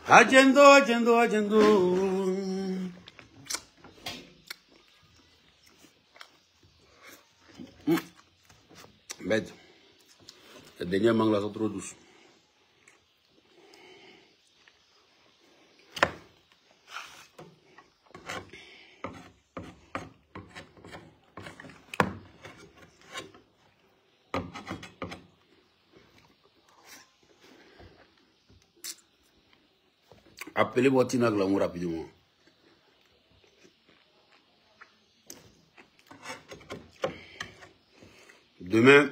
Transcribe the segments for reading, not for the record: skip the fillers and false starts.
Agendo, agendo, agendo. Bête. Les dernières mangues là sont trop douces. Appelez-moi Tina Glamour rapidement. Demain,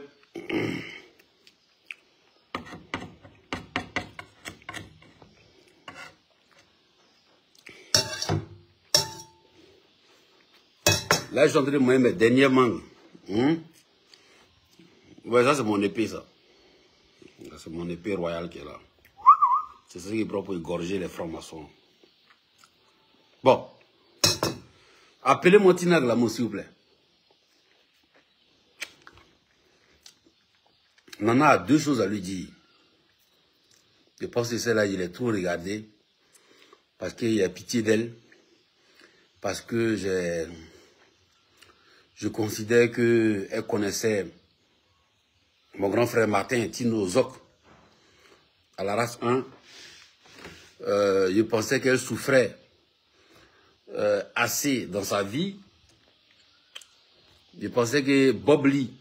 là je suis en train de manger mes dernières mangues. Ouais, ça c'est mon épée ça. C'est mon épée royale qui est là. C'est ça qui est propre pour égorger les francs-maçons. Bon. Appelez-moi Tina Glamour, s'il vous plaît. Nana a deux choses à lui dire. Je pense que celle-là, il est trop regardé. Parce qu'il a pitié d'elle. Parce que je considère qu'elle connaissait mon grand frère Martin, Tino Zok, à la race 1. Je pensais qu'elle souffrait assez dans sa vie. Je pensais que Bob Lee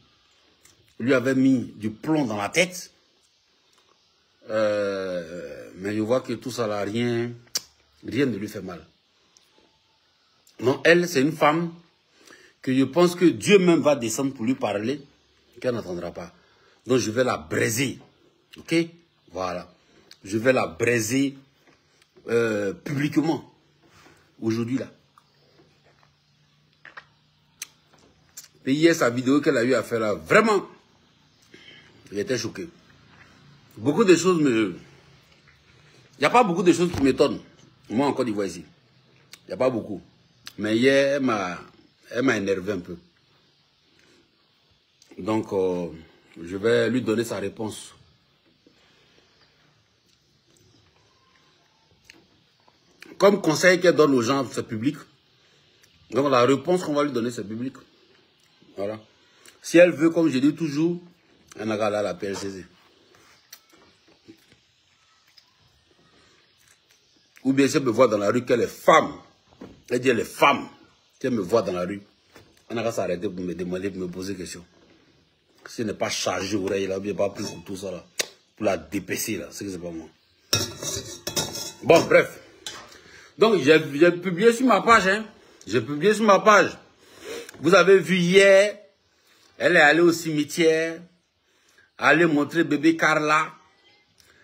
lui avait mis du plomb dans la tête. Mais je vois que tout ça là, rien ne lui fait mal. Non, elle, c'est une femme que je pense que Dieu même va descendre pour lui parler, qu'elle n'entendra pas. Donc je vais la braiser. Ok? Voilà. Je vais la braiser publiquement. Aujourd'hui là. Et hier, sa vidéo qu'elle a eu à faire là, vraiment, il était choqué. Beaucoup de choses me... Il n'y a pas beaucoup de choses qui m'étonnent. Moi, en Côte d'Ivoire ici. Il n'y a pas beaucoup. Mais hier, elle m'a énervé un peu. Donc, je vais lui donner sa réponse. Comme conseil qu'elle donne aux gens, c'est public. Donc, la réponse qu'on va lui donner, c'est public. Voilà. Si elle veut, comme je dis toujours, elle n'a qu'à aller à la PLCC. Ou bien si elle me voit dans la rue qu'elle est femme, elle dit elle est femme, si elle me voit dans la rue, elle n'a qu'à s'arrêter pour me demander, pour me poser des questions. Si elle n'est pas chargée oreille là, ou bien pas pris pour tout ça là, pour la dépêcher là, c'est que c'est pas moi. Bon, bref. Donc, j'ai publié sur ma page, hein. J'ai publié sur ma page. Vous avez vu hier, elle est allée au cimetière, aller montrer bébé Carla,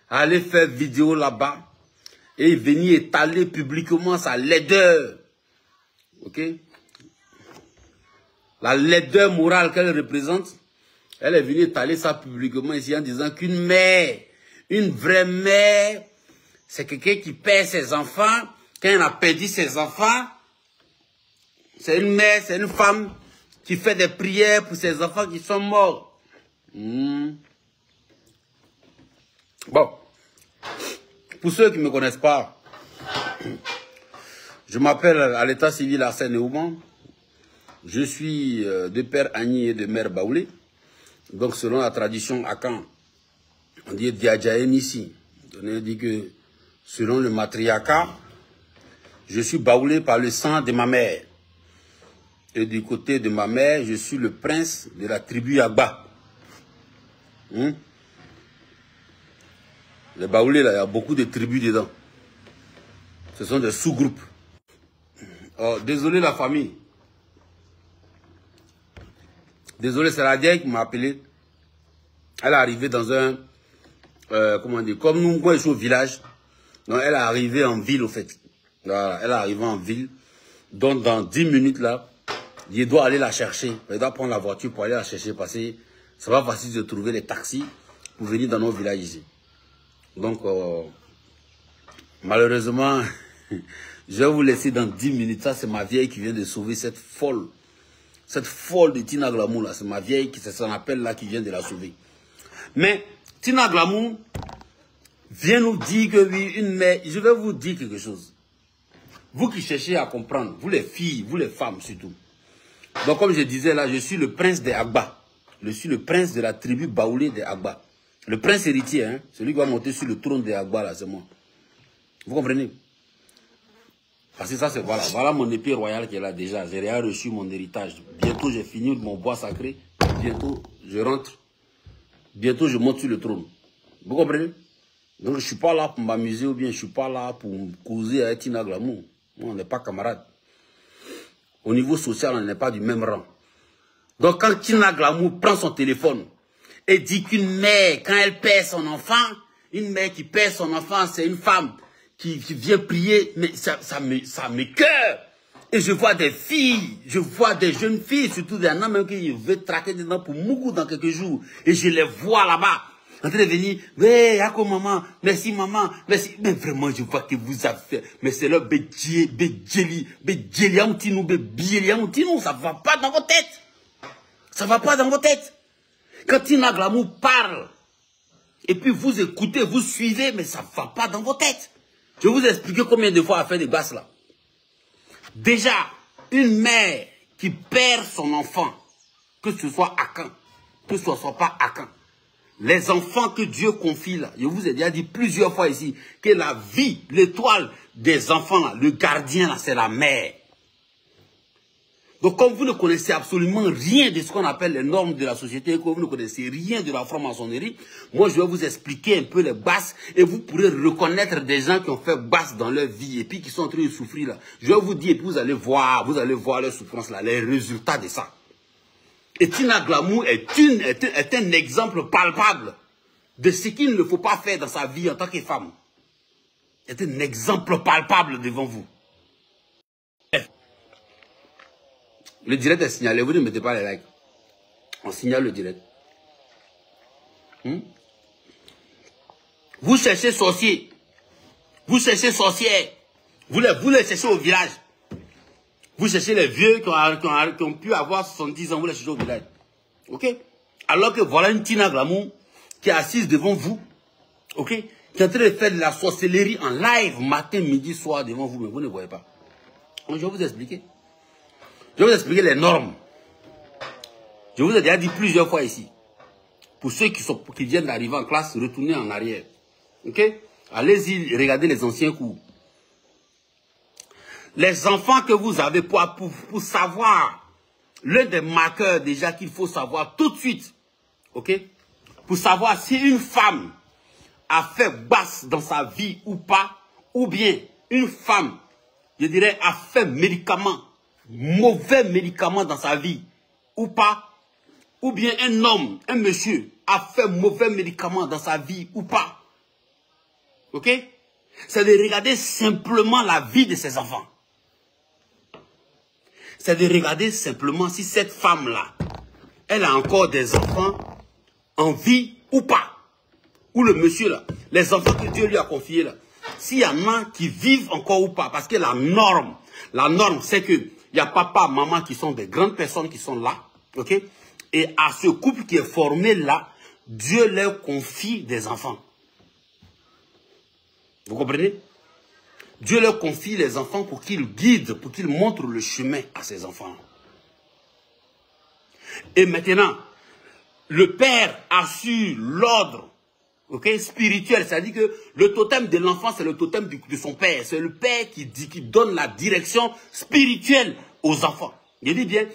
aller faire vidéo là-bas, et venir étaler publiquement sa laideur. Ok? La laideur morale qu'elle représente, elle est venue étaler ça publiquement ici en disant qu'une mère, une vraie mère, c'est quelqu'un qui perd ses enfants. Quand elle a perdu ses enfants, c'est une mère, c'est une femme qui fait des prières pour ses enfants qui sont morts. Bon. Pour ceux qui ne me connaissent pas, je m'appelle à l'état civil Arsène Ouman. Je suis de père Agni et de mère Baoulé. Donc selon la tradition Akan, on dit Diadjaïm ici. On dit que selon le matriarcat, je suis Baoulé par le sang de ma mère. Et du côté de ma mère, je suis le prince de la tribu Yagba. Les Baoulés, là, il y a beaucoup de tribus dedans. Ce sont des sous-groupes. Oh, désolé la famille. Désolé, c'est la vieille qui m'a appelé. Elle est arrivée dans un... comment dire, comme nous, quand je suis au village, donc elle est arrivée en ville, au fait. Voilà, elle est arrivée en ville. Donc, dans 10 minutes, là, je dois aller la chercher. Je dois prendre la voiture pour aller la chercher parce que c'est pas facile de trouver les taxis pour venir dans nos villages ici. Donc, malheureusement, je vais vous laisser dans 10 minutes. Ça, c'est ma vieille qui vient de sauver cette folle. Cette folle de Tina Glamour, là. C'est ma vieille qui s'en appelle là qui vient de la sauver. Mais Tina Glamour vient nous dire que oui, une mère... Je vais vous dire quelque chose. Vous qui cherchez à comprendre, vous les filles, vous les femmes surtout. Donc comme je disais là, je suis le prince des Agba. Je suis le prince de la tribu Baoulé des Agba. Le prince héritier, hein, celui qui va monter sur le trône des Agba là, c'est moi. Vous comprenez? Parce que ça c'est voilà. Voilà mon épée royale qui est là déjà. J'ai rien reçu mon héritage. Bientôt j'ai fini mon bois sacré. Bientôt je rentre. Bientôt je monte sur le trône. Vous comprenez? Donc je ne suis pas là pour m'amuser ou bien je ne suis pas là pour causer avec Tina Glamour. On n'est pas camarades. Au niveau social, on n'est pas du même rang. Donc quand Tina Glamour prend son téléphone et dit qu'une mère, quand elle perd son enfant, une mère qui perd son enfant, c'est une femme qui vient prier, mais ça m'écoeure. Et je vois des filles, je vois des jeunes filles, surtout des gens même qui veulent traquer dedans pour Mougou dans quelques jours. Et je les vois là-bas, en train de venir, ouais, Yako maman, merci, merci. Mais vraiment, je vois que vous avez fait, mais c'est le bédjeli, ça va pas dans vos têtes. Ça va pas dans vos têtes. Quand Tina Glamour parle, et puis vous écoutez, vous suivez, mais ça va pas dans vos têtes. Je vais vous expliquer combien de fois elle a fait des basses là. Déjà, une mère qui perd son enfant, que ce soit à Caen, que ce soit pas à Caen, les enfants que Dieu confie là, je vous ai déjà dit plusieurs fois ici, que la vie, l'étoile des enfants là, le gardien là, c'est la mère. Donc comme vous ne connaissez absolument rien de ce qu'on appelle les normes de la société, que vous ne connaissez rien de la franc-maçonnerie, moi je vais vous expliquer un peu les basses et vous pourrez reconnaître des gens qui ont fait basse dans leur vie et puis qui sont en train de souffrir là. Je vais vous dire et puis vous allez voir leur souffrance là, les résultats de ça. Et Tina Glamour est un exemple palpable de ce qu'il ne faut pas faire dans sa vie en tant que femme. C'est un exemple palpable devant vous. Le direct est signalé, vous ne mettez pas les likes. On signale le direct. Vous cherchez sorcier. Vous cherchez sorcière. Vous les cherchez au village. Vous cherchez les vieux qui ont pu avoir 70 ans, vous les cherchez au village. Ok? Alors que voilà une Tina Glamour qui est assise devant vous. Ok? Qui est en train de faire de la sorcellerie en live, matin, midi, soir devant vous, mais vous ne voyez pas. Donc, je vais vous expliquer. Je vais vous expliquer les normes. Je vous ai déjà dit plusieurs fois ici. Pour ceux qui viennent d'arriver en classe, retournez en arrière. Ok? Allez-y, regardez les anciens cours. Les enfants que vous avez pour savoir, l'un des marqueurs déjà qu'il faut savoir tout de suite. Ok? Pour savoir si une femme a fait basse dans sa vie ou pas, ou bien une femme, je dirais, a fait mauvais médicament dans sa vie, ou pas, ou bien un homme, un monsieur, a fait mauvais médicament dans sa vie, ou pas. Ok? C'est de regarder simplement la vie de ses enfants. C'est de regarder simplement si cette femme-là, elle a encore des enfants en vie ou pas. Ou le monsieur là, les enfants que Dieu lui a confiés là, s'il y en a qui vivent encore ou pas, parce que la norme c'est que il y a papa, maman qui sont des grandes personnes qui sont là, ok? Et à ce couple qui est formé là, Dieu leur confie des enfants. Vous comprenez? Dieu leur confie les enfants pour qu'ils guident, pour qu'ils montrent le chemin à ces enfants. Et maintenant, le père assure l'ordre, ok, spirituel, c'est-à-dire que le totem de l'enfant, c'est le totem de son père. C'est le père qui donne la direction spirituelle aux enfants. Je dis bien,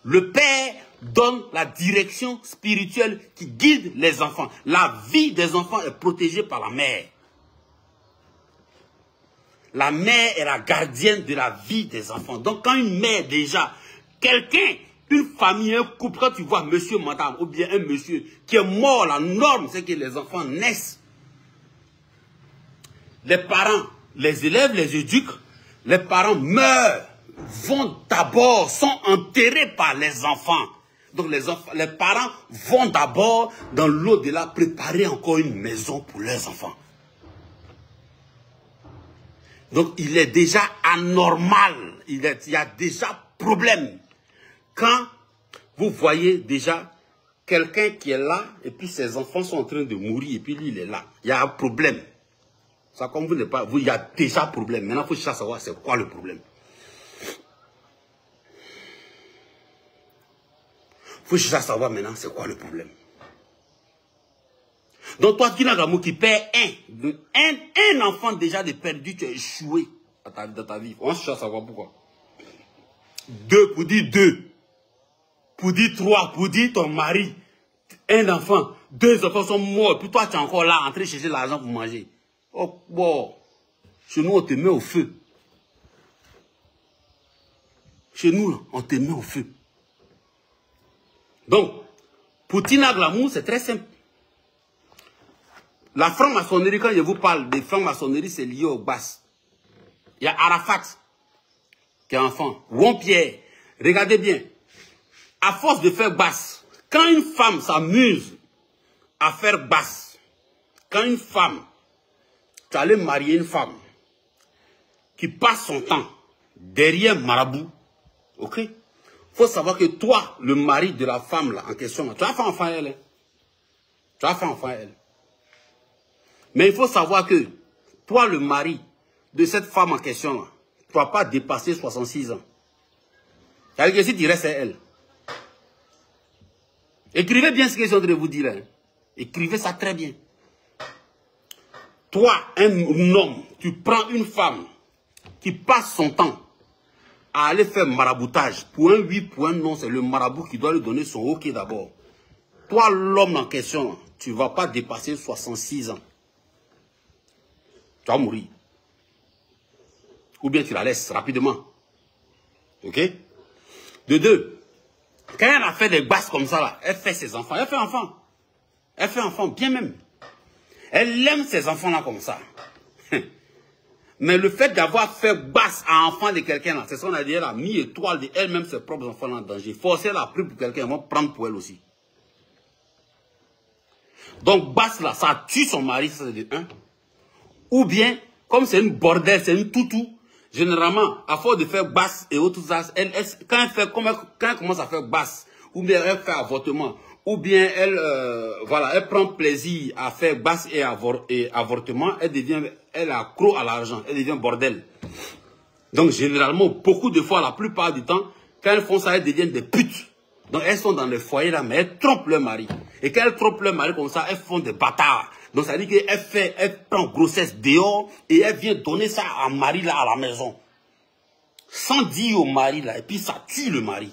le père donne la direction spirituelle qui guide les enfants. La vie des enfants est protégée par la mère. La mère est la gardienne de la vie des enfants. Donc quand une mère déjà, quelqu'un, une famille, un couple, quand tu vois monsieur, madame, ou bien un monsieur qui est mort, la norme, c'est que les enfants naissent. Les parents, les élèves, les éduquent, les parents meurent, vont d'abord, sont enterrés par les enfants. Donc les parents vont d'abord dans l'au-delà préparer encore une maison pour leurs enfants. Donc il est déjà anormal, il y a déjà problème. Quand vous voyez déjà quelqu'un qui est là, et puis ses enfants sont en train de mourir, et puis lui, il est là. Il y a un problème. Ça, comme vous n'êtes pas, il y a déjà un problème. Maintenant, il faut chercher à savoir c'est quoi le problème. Il faut chercher à savoir maintenant c'est quoi le problème. Donc toi, qui n'as l'amour qui perd un enfant déjà de perdu, tu as échoué dans ta vie. On cherche à savoir pourquoi. 2, pour dire 2. Pour dire 3, pour dire ton mari. Un enfant, 2 enfants sont morts. Puis toi, tu es encore là, en train de chercher l'argent pour manger. Oh, bon. Chez nous, on te met au feu. Chez nous, on te met au feu. Donc, pour Tina Glamour, c'est très simple. La franc-maçonnerie, quand je vous parle de franc-maçonnerie, c'est lié au Basse. Il y a Arafat, qui est enfant. Pierre, regardez bien. À force de faire Basse, quand une femme s'amuse à faire Basse, quand une femme, tu allais marier une femme qui passe son temps derrière marabout, ok? Il faut savoir que toi, le mari de la femme là, en question, là, tu as fait enfant à elle. Hein? Tu as fait enfant à elle. Mais il faut savoir que toi, le mari de cette femme en question, là, tu ne vas pas dépasser 66 ans. C'est-à-dire que si tu restes à elle. Écrivez bien ce que je suis en train de vous dire. Hein. Écrivez ça très bien. Toi, un homme, tu prends une femme qui passe son temps à aller faire maraboutage. Pour un oui, pour un non, c'est le marabout qui doit lui donner son ok d'abord. Toi, l'homme en question, tu ne vas pas dépasser 66 ans. Tu vas mourir. Ou bien tu la laisses rapidement. Ok? De 2, quand elle a fait des basses comme ça, là, elle fait ses enfants. Elle fait enfant. Elle fait enfant, bien même. Elle aime ses enfants-là comme ça. Mais le fait d'avoir fait basse à enfant de quelqu'un, là, c'est ce qu'on a dit, elle a mis étoile de elle-même ses propres enfants en danger. Forcer la pris pour quelqu'un, elle va prendre pour elle aussi. Donc, basse là, ça tue son mari, ça c'est de 1. Ou bien, comme c'est une bordelle, c'est une toutou, généralement, à force de faire basse et autres, quand elle commence à faire basse, ou bien elle fait avortement, ou bien elle prend plaisir à faire basse et avortement, elle est accro à l'argent, elle devient bordel. Donc, généralement, beaucoup de fois, la plupart du temps, quand elles font ça, elles deviennent des putes. Donc, elles sont dans le foyer là, mais elles trompent leur mari. Et quand elles trompent leur mari comme ça, elles font des bâtards. Donc, ça veut dire qu'elle prend grossesse dehors et elle vient donner ça à un mari là à la maison. Sans dire au mari là, et puis ça tue le mari.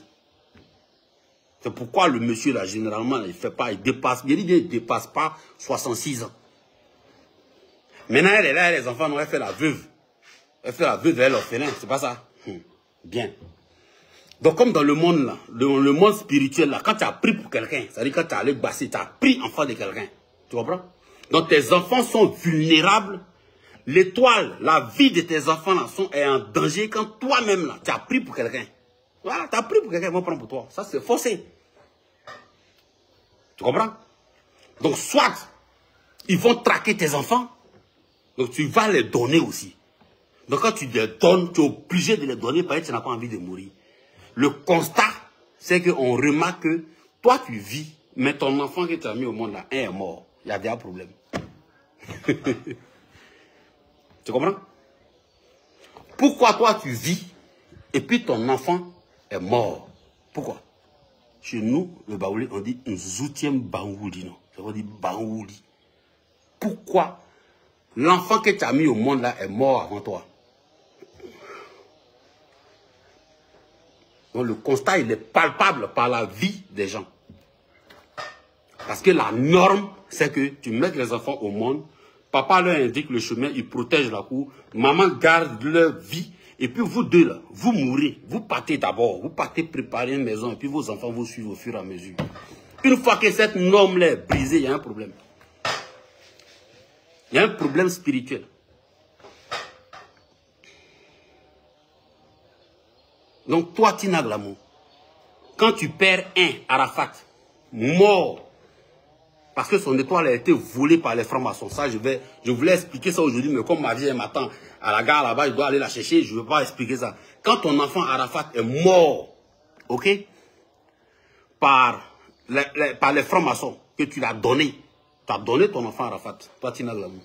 C'est pourquoi le monsieur là, généralement, il fait pas, il dépasse pas 66 ans. Maintenant, elle est là, les enfants, non, elle fait la veuve. Elle fait la veuve, elle est orphelin, c'est pas ça? Bien. Donc, comme dans le monde là, le monde spirituel là, quand tu as pris pour quelqu'un, c'est-à-dire quand tu as allé basser, tu as pris enfant de quelqu'un. Tu comprends? Donc, tes enfants sont vulnérables. L'étoile, la vie de tes enfants là, est en danger quand toi-même là, tu as pris pour quelqu'un. Voilà, tu as pris pour quelqu'un, ils vont prendre pour toi. Ça, c'est forcé. Tu comprends? Donc, soit, ils vont traquer tes enfants, donc tu vas les donner aussi. Donc, quand tu les donnes, tu es obligé de les donner parce que tu n'as pas envie de mourir. Le constat, c'est qu'on remarque que toi, tu vis, mais ton enfant que tu as mis au monde là, un est mort. Il y a déjà un problème. Tu comprends? Pourquoi toi, tu vis, et puis ton enfant est mort? Pourquoi? Chez nous, le Baoulé, on dit un zoutiem bangouli, non? On dit bangouli. Pourquoi l'enfant que tu as mis au monde là est mort avant toi? Donc le constat, il est palpable par la vie des gens. Parce que la norme, c'est que tu mets les enfants au monde, papa leur indique le chemin, il protège la cour, maman garde leur vie, et puis vous deux là, vous mourrez, vous partez d'abord, vous partez préparer une maison, et puis vos enfants vous suivent au fur et à mesure. Une fois que cette norme-là est brisée, il y a un problème. Il y a un problème spirituel. Donc toi, Tina Glamour, quand tu perds un Arafat, mort, parce que son étoile a été volée par les francs-maçons, ça je voulais expliquer ça aujourd'hui, mais comme ma vie m'attend à la gare là-bas, je dois aller la chercher, je ne veux pas expliquer ça. Quand ton enfant Arafat est mort, ok, par par les francs-maçons que tu l'as donné. Tu as donné ton enfant à Arafat. Toi, Tina Glamou.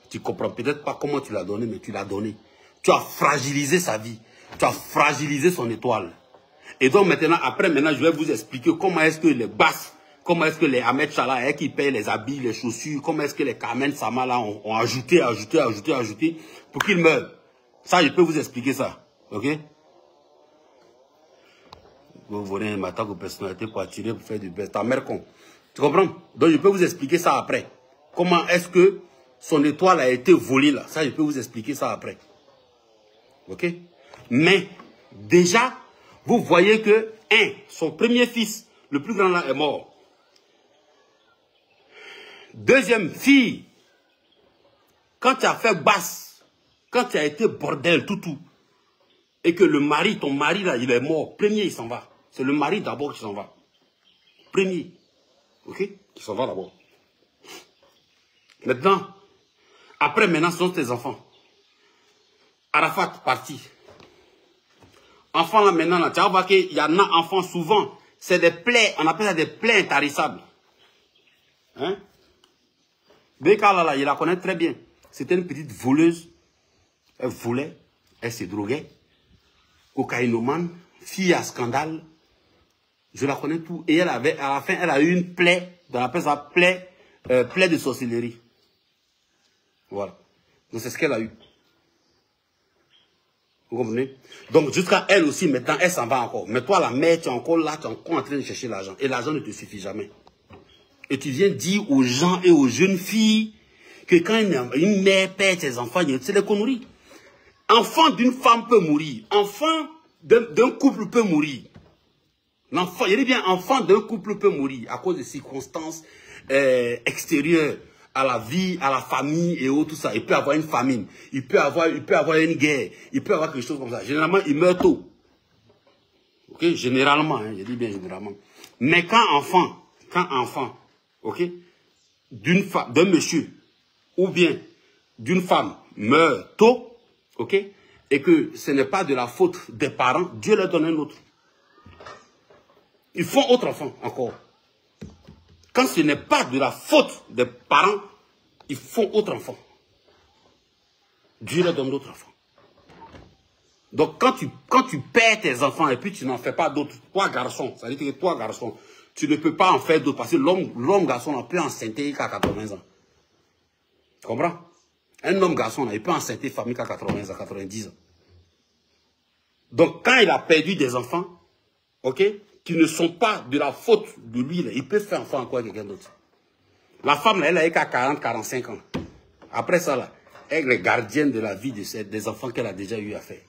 Tu ne comprends peut-être pas comment tu l'as donné, mais tu l'as donné. Tu as fragilisé sa vie. Tu as fragilisé son étoile. Et donc maintenant, je vais vous expliquer comment est-ce que les Basses, comment est-ce que les Ahmed Chala, qui payent les habits, les chaussures, comment est-ce que les Carmen Sama là ont ajouté pour qu'ils meurent. Ça, je peux vous expliquer ça. Ok? Vous voulez une attaque aux personnalités pour attirer, pour faire du best. Ta mère con. Tu comprends? Donc je peux vous expliquer ça après. Comment est-ce que son étoile a été volée là. Ça, je peux vous expliquer ça après. Ok? Mais, déjà, vous voyez que, son premier fils, le plus grand là, est mort. Deuxième fille, quand tu as fait basse, quand tu as été bordel, tout, et que le mari, ton mari là, il est mort, premier, il s'en va. C'est le mari d'abord qui s'en va. Premier. Ok? Qui s'en va d'abord. Maintenant, maintenant, ce sont tes enfants. Arafat, parti. Enfants là, maintenant, là, tu vas voir qu'il y en a enfants souvent. C'est des plaies, on appelle ça des plaies intarissables. Hein? Beka là, il la connaît très bien. C'était une petite voleuse. Elle volait, elle se droguait. Cocaïnomane, fille à scandale. Je la connais tout. Et elle avait, à la fin, elle a eu une plaie, on appelle ça plaie de sorcellerie. Voilà. Donc c'est ce qu'elle a eu. Vous comprenez? Donc jusqu'à elle aussi, maintenant, elle s'en va encore. Mais toi, la mère, tu es encore là, tu es encore en train de chercher l'argent. Et l'argent ne te suffit jamais. Et tu viens dire aux gens et aux jeunes filles que quand une mère perd ses enfants, c'est des conneries. Enfant d'une femme peut mourir. Enfant d'un couple peut mourir. L'enfant, il dit bien, enfant d'un couple peut mourir à cause de circonstances extérieures à la vie, à la famille et autres, tout ça. Il peut avoir une famine, il peut avoir une guerre, il peut avoir quelque chose comme ça. Généralement, il meurt tôt. Ok? Généralement, hein, je dis bien généralement. Mais quand enfant, ok, d'un monsieur ou bien d'une femme meurt tôt, ok, et que ce n'est pas de la faute des parents, Dieu leur donne un autre. Ils font autre enfant encore. Quand ce n'est pas de la faute des parents, ils font autre enfant. Dieu leur donne d'autres enfants. Donc quand tu perds tes enfants et puis tu n'en fais pas d'autres, toi garçon, ça veut dire que toi garçon, tu ne peux pas en faire d'autres parce que l'homme garçon peut enceinter qu'à 80 ans. Tu comprends? Un homme garçon, il peut enceinter famille qu'à 80 ans, 90 ans. Donc quand il a perdu des enfants, ok, qui ne sont pas de la faute de lui, là, il peut faire enfant encore à quelqu'un d'autre. La femme, là, elle a qu'à 40, 45 ans. Après ça, là, elle est gardienne de la vie des enfants qu'elle a déjà eu à faire.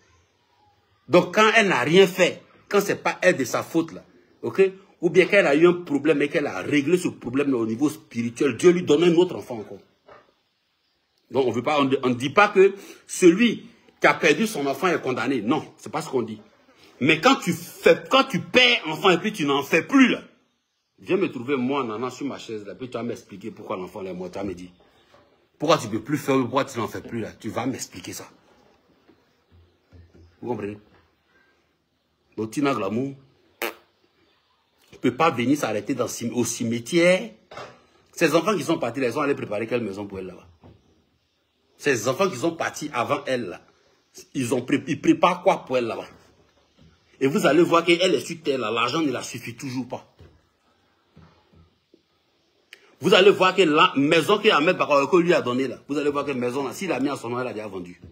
Donc, quand elle n'a rien fait, quand ce n'est pas elle de sa faute, là, ok, ou bien qu'elle a eu un problème et qu'elle a réglé ce problème là, au niveau spirituel, Dieu lui donne un autre enfant encore. Donc, on ne dit pas que celui qui a perdu son enfant est condamné. Non, ce n'est pas ce qu'on dit. Mais quand tu perds enfant et puis tu n'en fais plus, là, viens me trouver moi, Nana, sur ma chaise, là, puis tu vas m'expliquer pourquoi l'enfant est mort. Tu vas me dire, pourquoi tu ne peux plus faire, pourquoi tu n'en fais plus, là. Tu vas m'expliquer ça. Vous comprenez? Donc, Tina Glamou ne peut pas venir s'arrêter au cimetière. Ces enfants qui sont partis, là, ils ont allé préparer quelle maison pour elle, là-bas? Ces enfants qui sont partis avant elle, là, ils préparent quoi pour elle, là-bas? Et vous allez voir qu'elle est sur terre, là, l'argent ne la suffit toujours pas. Vous allez voir que la maison qu'Ahmed Bakayoko lui a donnée, là, vous allez voir que la maison, là, s'il a mis à son nom, elle a déjà vendu.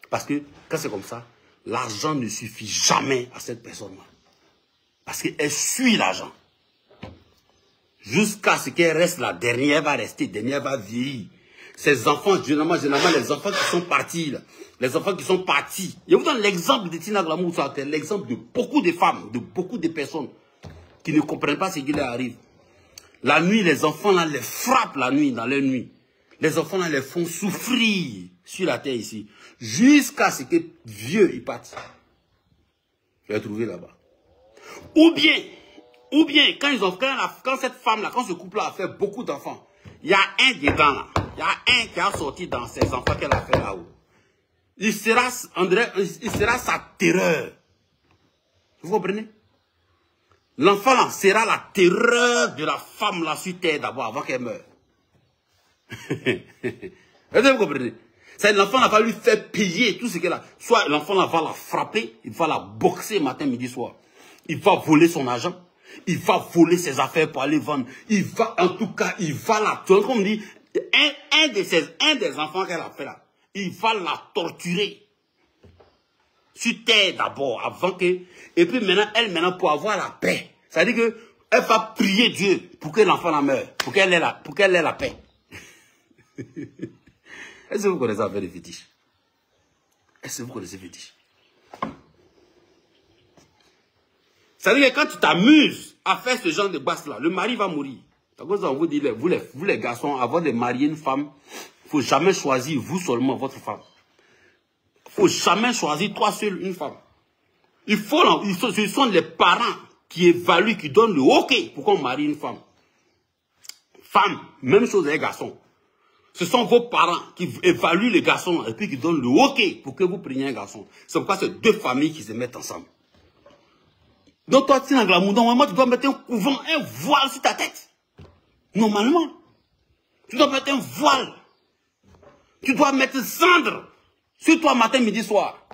Parce que, quand c'est comme ça, l'argent ne suffit jamais à cette personne-là. Parce qu'elle suit l'argent. Jusqu'à ce qu'elle reste la dernière, va rester, dernière va vieillir. Ces enfants, généralement, les enfants qui sont partis, là, les enfants qui sont partis. Je vous donne l'exemple de Tina Glamou, l'exemple de beaucoup de femmes, de beaucoup de personnes qui ne comprennent pas ce qui leur arrive. La nuit, les enfants là les frappent la nuit, dans leur nuit. Les enfants là les font souffrir sur la terre ici. Jusqu'à ce que vieux ils partent. Je vais trouver là-bas. Ou bien, quand cette femme là, quand ce couple là a fait beaucoup d'enfants, il y a un dedans là. Il y a un qui a sorti dans ses enfants qu'elle a fait là-haut. Il sera sa terreur. Vous comprenez? L'enfant là sera la terreur de la femme là sur terre d'abord avant qu'elle meure. Est-ce que vous comprenez? L'enfant là va lui faire payer tout ce qu'elle a. Soit l'enfant là va la frapper, il va la boxer matin, midi, soir. Il va voler son argent, il va voler ses affaires pour aller vendre. Il va, en tout cas, il va la torturer. Comme on dit, un des enfants qu'elle a fait là, il va la torturer. Sur terre d'abord, avant que... Et puis maintenant, pour avoir la paix. C'est-à-dire qu'elle va prier Dieu pour que l'enfant la meure. Pour qu'elle ait la paix. Est-ce que vous connaissez l'affaire des fétiches? Est-ce que vous connaissez les fétiches? C'est-à-dire que quand tu t'amuses à faire ce genre de basse-là, le mari va mourir. C'est comme ça, on vous dit, vous les garçons, avant de marier une femme, il ne faut jamais choisir vous seulement votre femme. Il ne faut jamais choisir toi seul une femme. Ce sont les parents qui évaluent, qui donnent le OK pour qu'on marie une femme. Femme, même chose avec les garçons. Ce sont vos parents qui évaluent les garçons et puis qui donnent le OK pour que vous preniez un garçon. C'est pourquoi c'est deux familles qui se mettent ensemble. Donc toi, tu es dans la moudon, normalement, tu dois mettre un couvent, un voile sur ta tête. Normalement. Tu dois mettre un voile. Tu dois mettre cendre sur toi matin, midi, soir.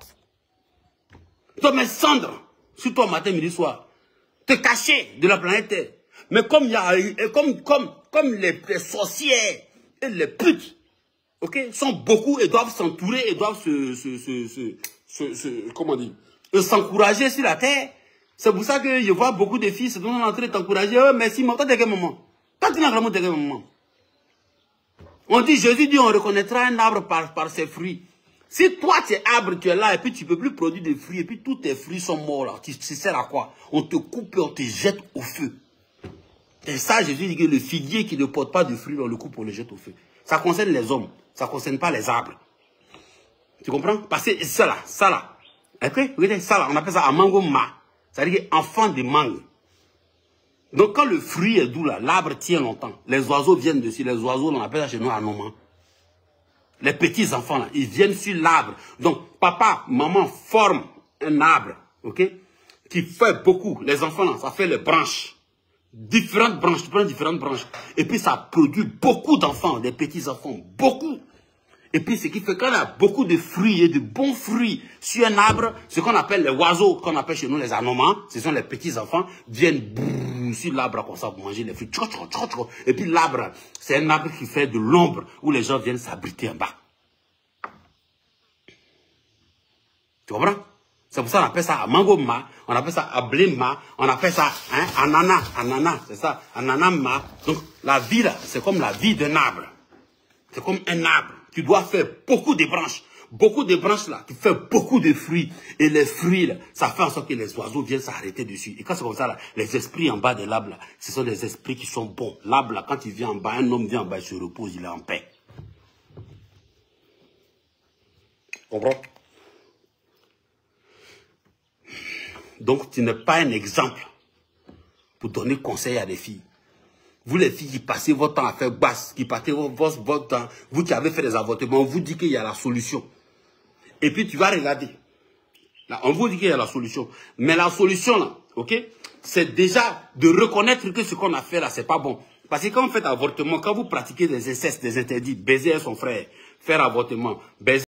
Tu dois mettre cendre sur toi matin, midi, soir. Te cacher de la planète Terre. Mais comme les sorcières et les putes, ok, sont beaucoup et doivent s'entourer et doivent comment dire, s'encourager sur la terre. C'est pour ça que je vois beaucoup de filles se donnent en train de t'encourager. Oh, merci, mais toi, t'es quel moment? Toi, tu n'as vraiment quel moment? On dit, Jésus dit, on reconnaîtra un arbre par ses fruits. Si toi, tu es arbre, tu es là, et puis tu ne peux plus produire de fruits, et puis tous tes fruits sont morts là, tu sers à quoi? On te coupe et on te jette au feu. Et ça, Jésus dit que le figuier qui ne porte pas de fruits, on le coupe, on le jette au feu. Ça concerne les hommes, ça ne concerne pas les arbres. Tu comprends? Parce que ça là, okay? Regardez, ça là, on appelle ça amango ma. C'est-à-dire enfant de mangue. Donc quand le fruit est doux là, l'arbre tient longtemps. Les oiseaux viennent dessus, les oiseaux, on appelle ça chez nous anoman. Les petits enfants là, ils viennent sur l'arbre. Donc papa, maman forment un arbre, ok, qui fait beaucoup. Les enfants là, ça fait les branches. Différentes branches, tu prends différentes branches. Et puis ça produit beaucoup d'enfants, des petits enfants, beaucoup. Et puis ce qui fait qu'on a beaucoup de fruits et de bons fruits sur un arbre, ce qu'on appelle les oiseaux, qu'on appelle chez nous les anomans, ce sont les petits enfants, viennent sur l'arbre comme ça pour manger les fruits. Et puis l'arbre, c'est un arbre qui fait de l'ombre où les gens viennent s'abriter en bas. Tu comprends? C'est pour ça qu'on appelle ça mango ma, on appelle ça ablema, on appelle ça ananas, c'est ça, ananama. Donc la vie là, c'est comme la vie d'un arbre. C'est comme un arbre. Tu dois faire beaucoup de branches. Beaucoup de branches là, tu fais beaucoup de fruits. Et les fruits là, ça fait en sorte que les oiseaux viennent s'arrêter dessus. Et quand c'est comme ça là, les esprits en bas de l'arbre là, ce sont des esprits qui sont bons. L'arbre là, quand il vient en bas, un homme vient en bas, il se repose, il est en paix. Tu comprends? Donc, tu n'es pas un exemple pour donner conseil à des filles. Vous les filles qui passez votre temps à faire basse, qui passez votre temps, vous qui avez fait des avortements, on vous dit qu'il y a la solution. Et puis tu vas regarder. Là, on vous dit qu'il y a la solution. Mais la solution là, ok, c'est déjà de reconnaître que ce qu'on a fait là, c'est pas bon. Parce que quand vous faites avortement, quand vous pratiquez des incestes, des interdits, baiser son frère, faire avortement, baiser